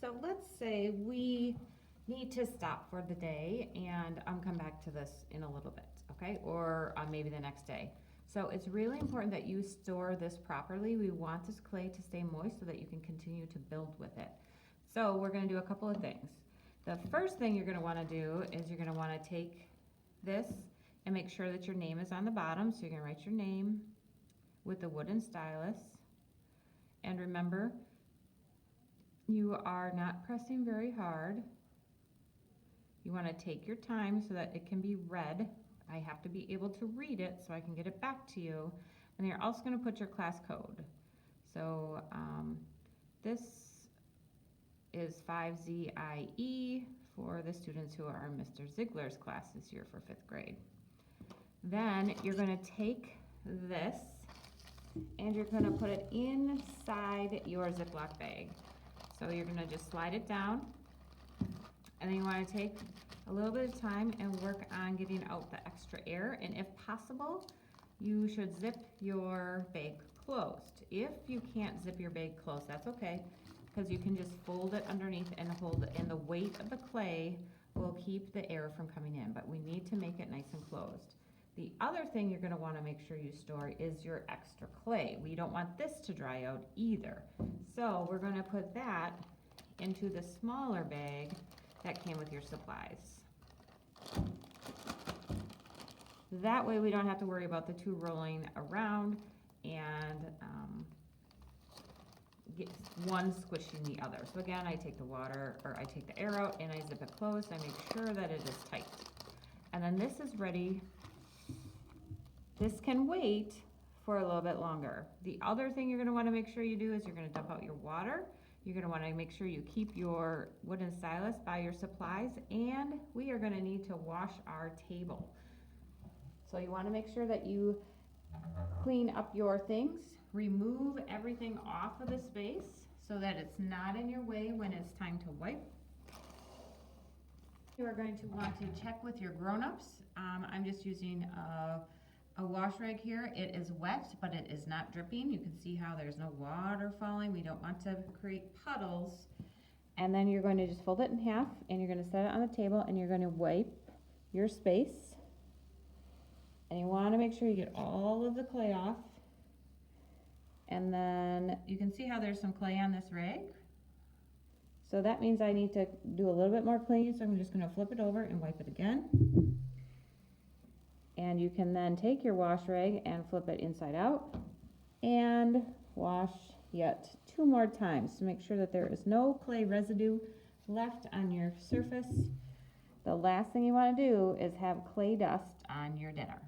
So let's say we need to stop for the day and come back to this in a little bit, okay? Or maybe the next day. So it's really important that you store this properly. We want this clay to stay moist so that you can continue to build with it. So we're gonna do a couple of things. The first thing you're gonna wanna do is you're gonna wanna take this and make sure that your name is on the bottom. So you're gonna write your name with the wooden stylus. And remember, you are not pressing very hard. You want to take your time so that it can be read. I have to be able to read it so I can get it back to you. And you're also going to put your class code. So this is 5ZIE for the students who are in Mr. Ziegler's class this year for 5th grade. Then you're going to take this and you're going to put it inside your Ziploc bag. So you're gonna just slide it down, and then you wanna take a little bit of time and work on getting out the extra air, and if possible, you should zip your bag closed. If you can't zip your bag closed, that's okay, because you can just fold it underneath and hold it, and the weight of the clay will keep the air from coming in, but we need to make it nice and closed. The other thing you're going to want to make sure you store is your extra clay. We don't want this to dry out either. So we're going to put that into the smaller bag that came with your supplies. That way we don't have to worry about the two rolling around and get one squishing the other. So again, I take the air out and I zip it closed. I make sure that it is tight. And then this is ready. This can wait for a little bit longer. The other thing you're going to want to make sure you do is you're going to dump out your water. You're going to want to make sure you keep your wooden stylus by your supplies, and we are going to need to wash our table. So you want to make sure that you clean up your things, remove everything off of the space so that it's not in your way when it's time to wipe. You are going to want to check with your grown-ups. I'm just using a wash rag here. It is wet, but it is not dripping. You can see how there's no water falling. We don't want to create puddles. And then you're going to just fold it in half, and you're going to set it on the table, and you're going to wipe your space. And you want to make sure you get all of the clay off. And then you can see how there's some clay on this rag. So that means I need to do a little bit more cleaning, so I'm just going to flip it over and wipe it again. And you can then take your wash rag and flip it inside out and wash yet 2 more times to make sure that there is no clay residue left on your surface. The last thing you want to do is have clay dust on your dinner.